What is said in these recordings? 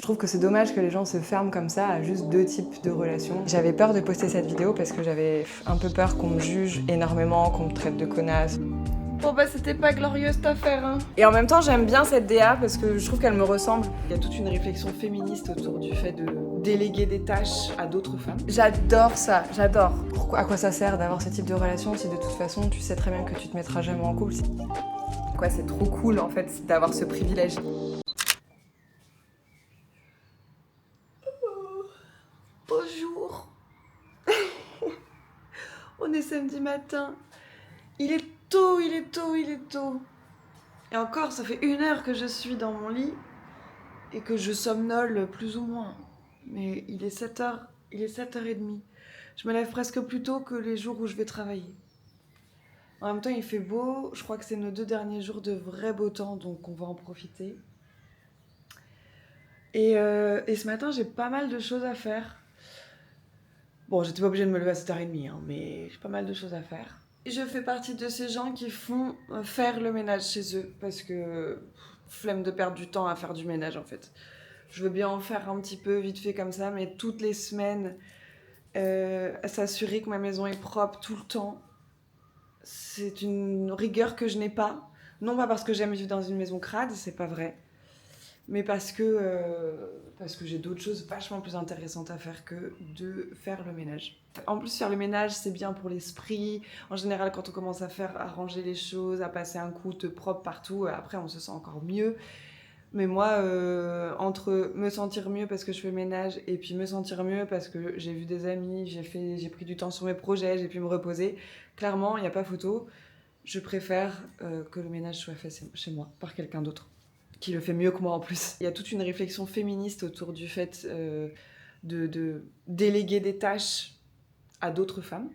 Je trouve que c'est dommage que les gens se ferment comme ça à juste 2 types de relations. J'avais peur de poster cette vidéo parce que j'avais un peu peur qu'on me juge énormément, qu'on me traite de connasse. Bon bah c'était pas glorieux cette affaire hein. Et en même temps j'aime bien cette DA parce que je trouve qu'elle me ressemble. Il y a toute une réflexion féministe autour du fait de déléguer des tâches à d'autres femmes. J'adore ça, j'adore. À quoi ça sert d'avoir ce type de relation si de toute façon tu sais très bien que tu te mettras jamais en couple? Quoi, c'est trop cool en fait d'avoir ce privilège. Bonjour. On est samedi matin. Il est tôt, il est tôt, il est tôt. Et encore, ça fait 1 heure que je suis dans mon lit et que je somnole plus ou moins. Mais il est 7h, il est 7h30. Je me lève presque plus tôt que les jours où je vais travailler. En même temps, il fait beau. Je crois que c'est nos 2 derniers jours de vrai beau temps, donc on va en profiter. Et ce matin, j'ai pas mal de choses à faire. Bon, j'étais pas obligée de me lever à 7h30, hein, mais j'ai pas mal de choses à faire. Et je fais partie de ces gens qui font faire le ménage chez eux, parce que flemme de perdre du temps à faire du ménage en fait. Je veux bien en faire un petit peu vite fait comme ça, mais toutes les semaines, s'assurer que ma maison est propre tout le temps, c'est une rigueur que je n'ai pas. Non pas parce que j'aime vivre dans une maison crade, c'est pas vrai. Mais parce que j'ai d'autres choses vachement plus intéressantes à faire que de faire le ménage. En plus, faire le ménage, c'est bien pour l'esprit. En général, quand on commence à ranger les choses, à passer un coup de propre partout, après, on se sent encore mieux. Mais moi, entre me sentir mieux parce que je fais le ménage et puis me sentir mieux parce que j'ai vu des amis, j'ai pris du temps sur mes projets, j'ai pu me reposer, clairement, il n'y a pas photo. Je préfère que le ménage soit fait chez moi par quelqu'un d'autre, qui le fait mieux que moi en plus. Il y a toute une réflexion féministe autour du fait de déléguer des tâches à d'autres femmes.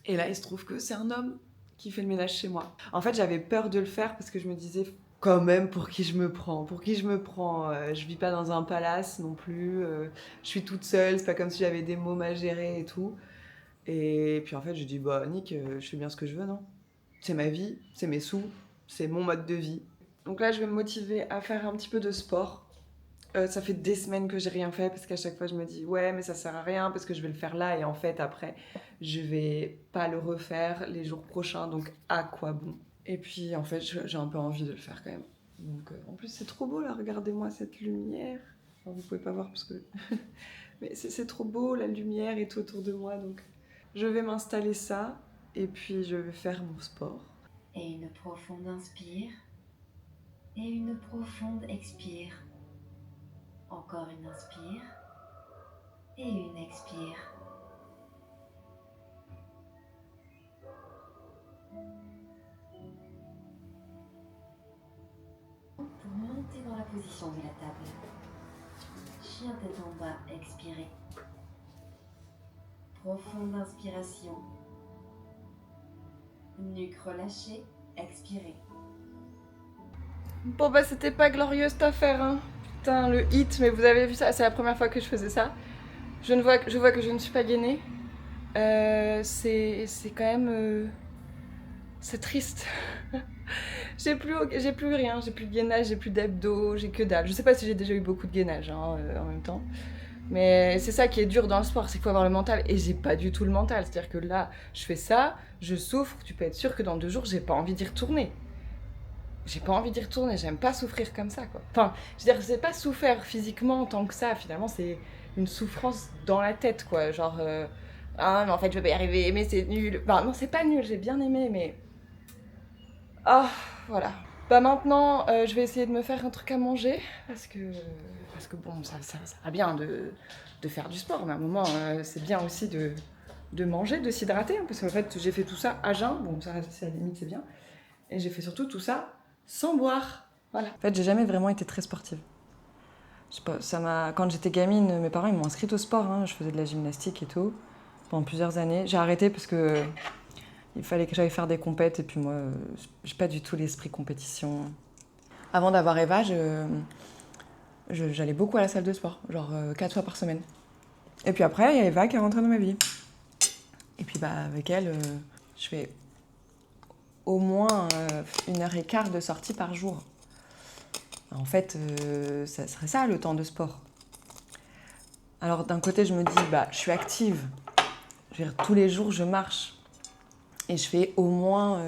Et là, il se trouve que c'est un homme qui fait le ménage chez moi. En fait, j'avais peur de le faire parce que je me disais, quand même, pour qui je me prends? Je vis pas dans un palace non plus, je suis toute seule, c'est pas comme si j'avais des mômes à gérer et tout. Et puis en fait, je dis, bah Nick, je fais bien ce que je veux, non? C'est ma vie, c'est mes sous, c'est mon mode de vie. Donc là, je vais me motiver à faire un petit peu de sport. Ça fait des semaines que j'ai rien fait parce qu'à chaque fois, je me dis ouais, mais ça sert à rien parce que je vais le faire là et en fait, après, je vais pas le refaire les jours prochains, donc à quoi bon? Et puis en fait, j'ai un peu envie de le faire quand même. Donc en plus, c'est trop beau là, regardez-moi cette lumière. Enfin, vous pouvez pas voir parce que. Mais c'est trop beau la lumière et tout autour de moi, donc je vais m'installer ça et puis je vais faire mon sport. Et une profonde inspire et une profonde expire. Encore une inspire et une expire. Pour monter dans la position de la table, chien tête en bas, expirez. Profonde inspiration. Nuque relâchée, expirez. Bon bah c'était pas glorieux cette affaire hein. Putain le hit, mais vous avez vu ça, c'est la première fois que je faisais ça. Je vois que je ne suis pas gainée. C'est quand même... c'est triste. j'ai plus rien, j'ai plus de gainage, j'ai plus d'abdos, j'ai que dalle. Je sais pas si j'ai déjà eu beaucoup de gainage hein, en même temps. Mais c'est ça qui est dur dans le sport, c'est qu'il faut avoir le mental. Et j'ai pas du tout le mental. C'est-à-dire que là, je fais ça, je souffre, tu peux être sûr que dans 2 jours, j'ai pas envie d'y retourner. J'ai pas envie d'y retourner, j'aime pas souffrir comme ça, quoi. Enfin, je veux dire, c'est pas souffrir physiquement tant que ça, finalement, c'est une souffrance dans la tête, quoi. Genre, ah, mais en fait, je vais pas y arriver, mais c'est nul. Enfin, non, c'est pas nul, j'ai bien aimé, mais. Ah, voilà. Bah maintenant, je vais essayer de me faire un truc à manger, parce que bon, ça va bien de faire du sport, mais à un moment, c'est bien aussi de manger, de s'hydrater, hein, parce qu'en fait, j'ai fait tout ça à jeun, bon, ça, c'est à la limite, c'est bien. Et j'ai fait surtout tout ça sans boire. Voilà. En fait, j'ai jamais vraiment été très sportive. Je sais pas, quand j'étais gamine, mes parents ils m'ont inscrite au sport. Hein. Je faisais de la gymnastique et tout pendant plusieurs années. J'ai arrêté parce que il fallait que j'aille faire des compètes et puis moi, j'ai pas du tout l'esprit compétition. Avant d'avoir Eva, j'allais beaucoup à la salle de sport, genre 4 fois par semaine. Et puis après, il y a Eva qui est rentrée dans ma vie. Et puis bah avec elle, je fais au moins 1h15 de sortie par jour. En fait, ça serait ça le temps de sport. Alors d'un côté, je me dis, bah, je suis active. Je veux dire, tous les jours, je marche. Et je fais au moins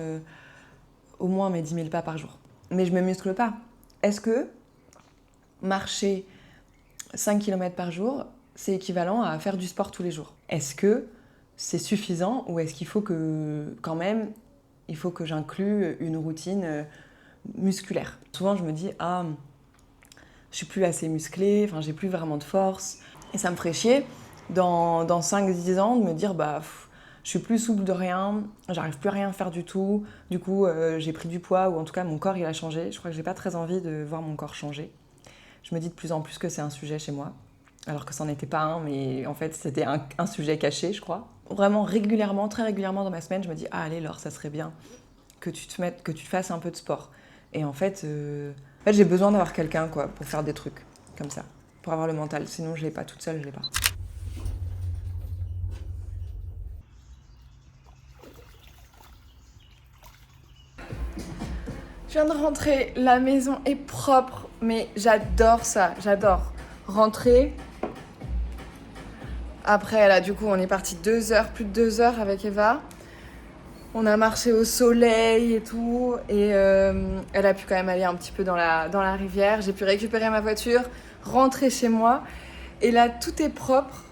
mes 10 000 pas par jour. Mais je ne me muscle pas. Est-ce que marcher 5 km par jour, c'est équivalent à faire du sport tous les jours? Est-ce que c'est suffisant ou est-ce qu'il faut que, quand même, il faut que j'inclue une routine musculaire? Souvent, je me dis, ah, je suis plus assez musclée, enfin, j'ai plus vraiment de force. Et ça me ferait chier, dans 5-10 ans, de me dire, bah, je suis plus souple de rien, j'arrive plus à rien faire du tout. Du coup, j'ai pris du poids, ou en tout cas, mon corps, il a changé. Je crois que j'ai pas très envie de voir mon corps changer. Je me dis de plus en plus que c'est un sujet chez moi, alors que c'en était pas un, mais en fait, c'était un sujet caché, je crois. Vraiment régulièrement, très régulièrement dans ma semaine, je me dis, ah, allez, Laure, ça serait bien que tu fasses un peu de sport. Et en fait, j'ai besoin d'avoir quelqu'un, quoi, pour faire des trucs comme ça, pour avoir le mental. Sinon, je l'ai pas toute seule, je l'ai pas. Je viens de rentrer, la maison est propre, mais j'adore ça, j'adore. Rentrer. Après, là, du coup, on est parti 2 heures, plus de 2 heures avec Eva. On a marché au soleil et tout, et elle a pu quand même aller un petit peu dans la rivière. J'ai pu récupérer ma voiture, rentrer chez moi, et là, tout est propre.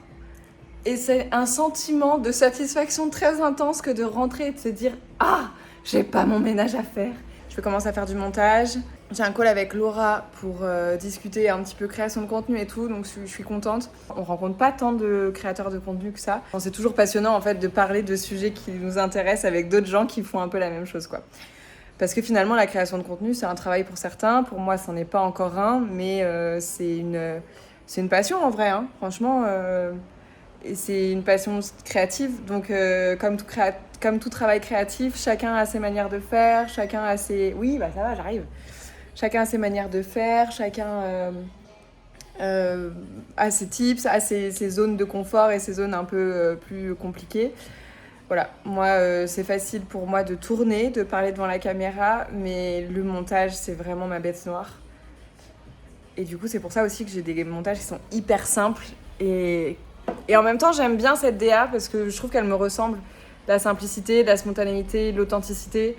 Et c'est un sentiment de satisfaction très intense que de rentrer et de se dire « Ah, j'ai pas mon ménage à faire !» Je commence à faire du montage. J'ai un call avec Laura pour discuter un petit peu création de contenu et tout, donc je suis contente. On rencontre pas tant de créateurs de contenu que ça. C'est toujours passionnant en fait de parler de sujets qui nous intéressent avec d'autres gens qui font un peu la même chose, quoi. Parce que finalement, la création de contenu, c'est un travail pour certains. Pour moi, c'en est pas encore un, mais c'est une passion en vrai, hein. Franchement, et c'est une passion créative. Donc, comme tout travail créatif, chacun a ses manières de faire, chacun a ses... Oui, bah ça va, j'arrive. Chacun a ses manières de faire, chacun a ses tips, a ses zones de confort et ses zones un peu plus compliquées. Voilà, moi, c'est facile pour moi de tourner, de parler devant la caméra, mais le montage, c'est vraiment ma bête noire. Et du coup, c'est pour ça aussi que j'ai des montages qui sont hyper simples. Et en même temps, j'aime bien cette DA parce que je trouve qu'elle me ressemble. La simplicité, la spontanéité, l'authenticité.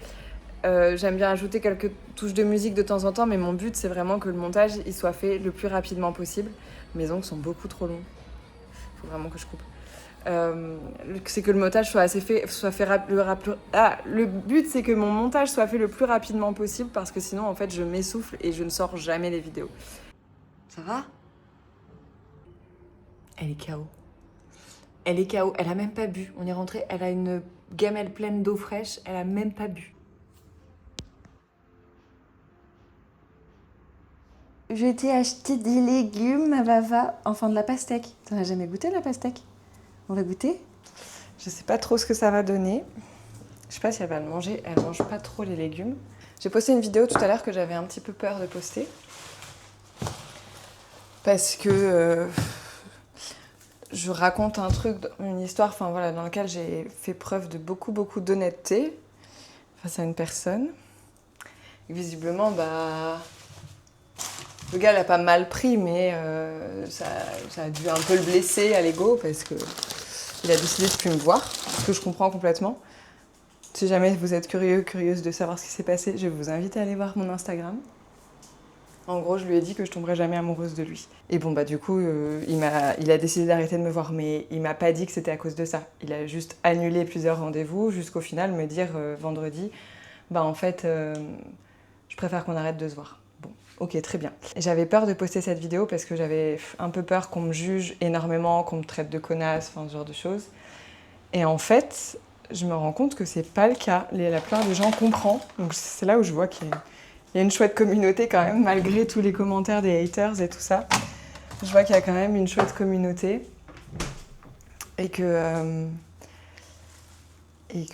J'aime bien ajouter quelques touches de musique de temps en temps, mais mon but, c'est vraiment que le montage, il soit fait le plus rapidement possible. Mes ongles sont beaucoup trop longs. Il faut vraiment que je coupe. C'est que le montage soit le but, c'est que mon montage soit fait le plus rapidement possible parce que sinon, en fait, je m'essouffle et je ne sors jamais les vidéos. Ça va ? Elle est KO. Elle est KO. Elle a même pas bu. On est rentré, elle a une gamelle pleine d'eau fraîche. Elle a même pas bu. Je t'ai acheté des légumes, ma Vava. Enfin, de la pastèque. T'en as jamais goûté, la pastèque ? On va goûter ? Je sais pas trop ce que ça va donner. Je sais pas si elle va le manger. Elle mange pas trop les légumes. J'ai posté une vidéo tout à l'heure que j'avais un petit peu peur de poster. Parce que je raconte un truc, une histoire, enfin voilà, dans laquelle j'ai fait preuve de beaucoup d'honnêteté face à une personne. Et visiblement, bah, le gars l'a pas mal pris, mais ça a dû un peu le blesser à l'ego parce que il a décidé de plus me voir, ce que je comprends complètement. Si jamais vous êtes curieuse de savoir ce qui s'est passé, je vais vous inviter à aller voir mon Instagram. En gros, je lui ai dit que je tomberais jamais amoureuse de lui. Et bon, bah du coup, il a décidé d'arrêter de me voir, mais il m'a pas dit que c'était à cause de ça. Il a juste annulé plusieurs rendez-vous jusqu'au final me dire vendredi, bah en fait, je préfère qu'on arrête de se voir. Bon, ok, très bien. J'avais peur de poster cette vidéo parce que j'avais un peu peur qu'on me juge énormément, qu'on me traite de connasse, enfin ce genre de choses. Et en fait, je me rends compte que c'est pas le cas. La plupart des gens comprennent. Donc c'est là où je vois qu'il y a une chouette communauté quand même, malgré tous les commentaires des haters et tout ça. Je vois qu'il y a quand même une chouette communauté. Et que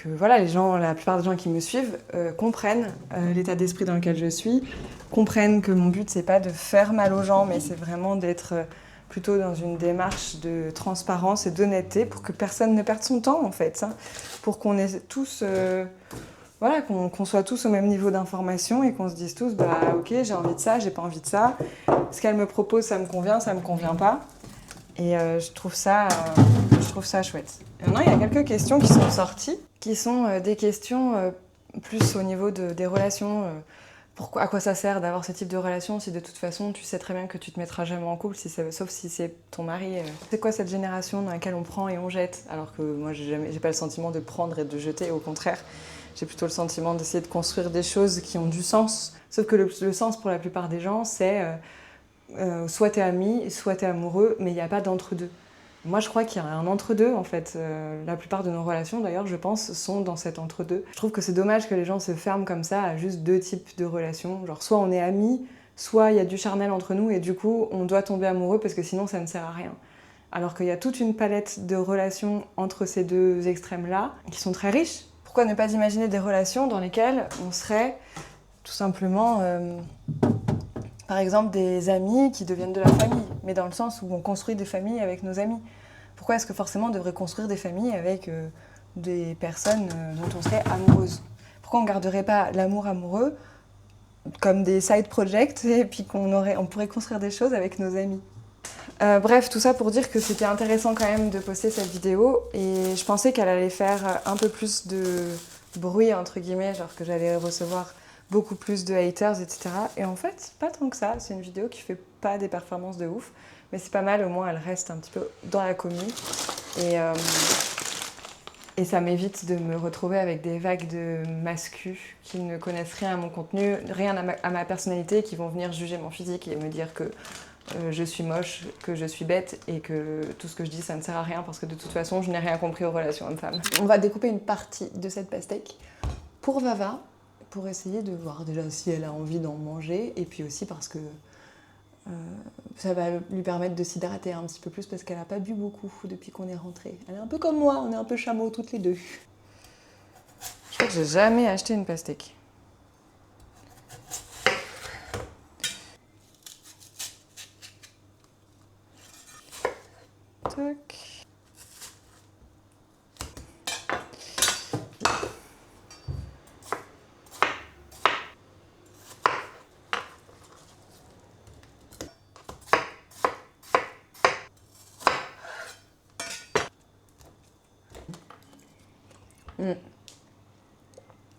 voilà, la plupart des gens qui me suivent comprennent l'état d'esprit dans lequel je suis, comprennent que mon but, c'est pas de faire mal aux gens, mais c'est vraiment d'être plutôt dans une démarche de transparence et d'honnêteté pour que personne ne perde son temps, en fait. Hein, pour qu'on ait tous voilà, qu'on soit tous au même niveau d'information et qu'on se dise tous, bah ok, j'ai envie de ça, j'ai pas envie de ça. Ce qu'elle me propose, ça me convient pas. Et je trouve ça chouette. Et maintenant, il y a quelques questions qui sont sorties, qui sont des questions plus au niveau des relations. À quoi ça sert d'avoir ce type de relation si de toute façon tu sais très bien que tu te mettras jamais en couple, sauf si c'est ton mari. C'est quoi cette génération dans laquelle on prend et on jette? Alors que moi, j'ai pas le sentiment de prendre et de jeter, au contraire. J'ai plutôt le sentiment d'essayer de construire des choses qui ont du sens. Sauf que le sens pour la plupart des gens, c'est soit t'es ami, soit t'es amoureux, mais il n'y a pas d'entre-deux. Moi, je crois qu'il y a un entre-deux, en fait. La plupart de nos relations, d'ailleurs, je pense, sont dans cet entre-deux. Je trouve que c'est dommage que les gens se ferment comme ça à juste 2 types de relations. Genre, soit on est amis, soit il y a du charnel entre nous, et du coup, on doit tomber amoureux parce que sinon, ça ne sert à rien. Alors qu'il y a toute une palette de relations entre ces 2 extrêmes-là, qui sont très riches. Pourquoi ne pas imaginer des relations dans lesquelles on serait tout simplement... par exemple, des amis qui deviennent de la famille, mais dans le sens où on construit des familles avec nos amis. Pourquoi est-ce que forcément on devrait construire des familles avec des personnes dont on serait amoureuse? Pourquoi on ne garderait pas l'amour amoureux comme des side projects et puis on pourrait construire des choses avec nos amis? Bref, tout ça pour dire que c'était intéressant quand même de poster cette vidéo et je pensais qu'elle allait faire un peu plus de bruit, entre guillemets, genre que j'allais recevoir beaucoup plus de haters, etc. Et en fait, pas tant que ça. C'est une vidéo qui fait pas des performances de ouf, mais c'est pas mal, au moins elle reste un petit peu dans la commu. Et ça m'évite de me retrouver avec des vagues de mascus qui ne connaissent rien à mon contenu, rien à ma personnalité, qui vont venir juger mon physique et me dire que je suis moche, que je suis bête et que tout ce que je dis ça ne sert à rien parce que de toute façon je n'ai rien compris aux relations hommes-femmes. On va découper une partie de cette pastèque pour Vava, pour essayer de voir déjà si elle a envie d'en manger et puis aussi parce que ça va lui permettre de s'hydrater un petit peu plus parce qu'elle n'a pas bu beaucoup depuis qu'on est rentré. Elle est un peu comme moi, on est un peu chameaux toutes les 2. Je crois que j'ai jamais acheté une pastèque. Tac.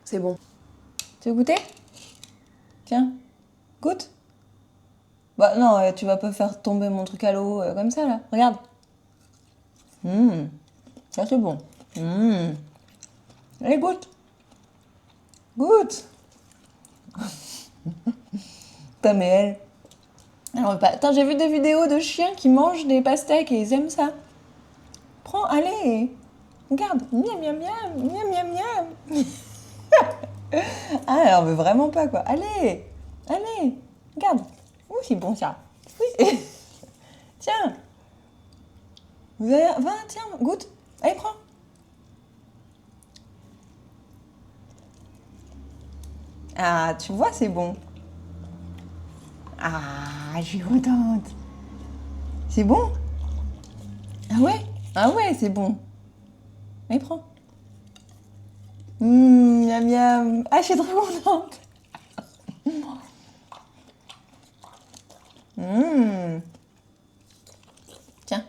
C'est bon. Tu veux goûter? Tiens, goûte. Bah non, tu vas pas faire tomber mon truc à l'eau comme ça là. Regarde. Ça c'est bon. Allez, goûte. Goûte. Pas mais elle. Alors, attends, j'ai vu des vidéos de chiens qui mangent des pastèques et ils aiment ça. Prends, allez. Regarde. Miam, miam, miam. Miam, miam, miam. Ah, elle en veut vraiment pas, quoi. Allez. Allez. Regarde. Ouh, c'est bon, ça. Oui. Tiens. Va, tiens, goûte. Allez, prends. Ah, tu vois, c'est bon. Ah, je suis contente. C'est bon? Ah ouais? Ah ouais, c'est bon. Allez, prends. Miam miam. Ah, je suis trop contente. Tiens.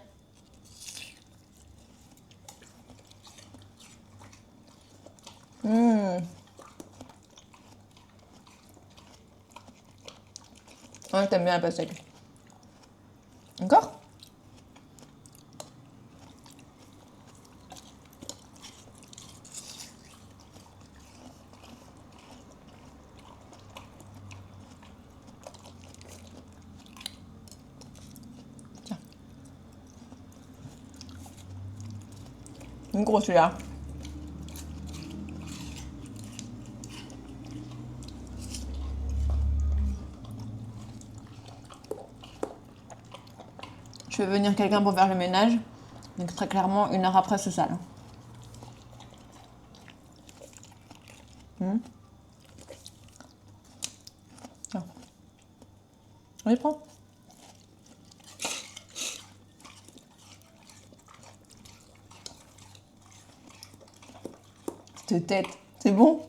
Ouais, t'aimes bien la pastèque. Encore? Tiens. Une grosse celui-là. Je vais venir quelqu'un pour faire le ménage. Donc très clairement, 1 heure après, c'est sale. Tiens. Allez, prends. Cette tête, c'est bon?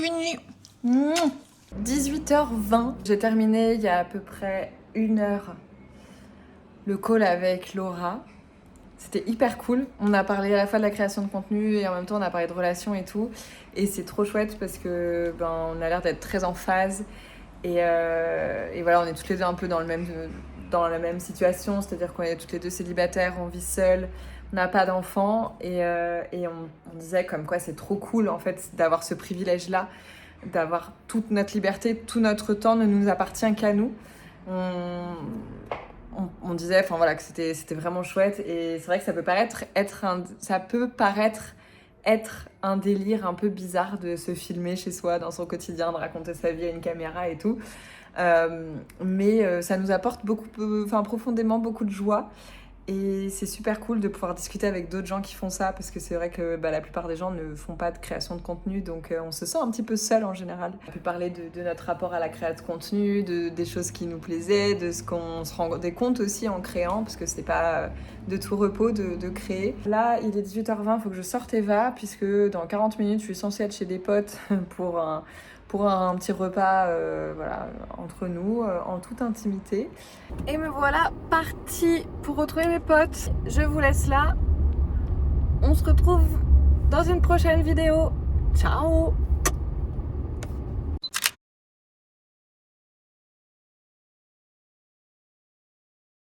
fini. 18h20. J'ai terminé il y a à peu près 1 heure le call avec Laura. C'était hyper cool. On a parlé à la fois de la création de contenu et en même temps on a parlé de relations et tout. Et c'est trop chouette parce que on a l'air d'être très en phase. Et voilà, on est toutes les deux un peu dans la même situation, c'est-à-dire qu'on est toutes les deux célibataires, on vit seules, on n'a pas d'enfants. Et on disait comme quoi c'est trop cool en fait d'avoir ce privilège-là, d'avoir toute notre liberté, tout notre temps ne nous appartient qu'à nous. On disait enfin voilà que c'était vraiment chouette, et c'est vrai que ça peut paraître être un délire un peu bizarre de se filmer chez soi dans son quotidien, de raconter sa vie à une caméra et tout, mais ça nous apporte profondément beaucoup de joie. Et c'est super cool de pouvoir discuter avec d'autres gens qui font ça, parce que c'est vrai que la plupart des gens ne font pas de création de contenu, donc on se sent un petit peu seul en général. On a pu parler de notre rapport à la création de contenu, des choses qui nous plaisaient, de ce qu'on se rendait compte aussi en créant, parce que c'est pas de tout repos de créer. Là, il est 18h20, il faut que je sorte Eva, puisque dans 40 minutes, je suis censée être chez des potes pour un petit repas entre nous, en toute intimité. Et me voilà partie pour retrouver mes potes. Je vous laisse là. On se retrouve dans une prochaine vidéo. Ciao!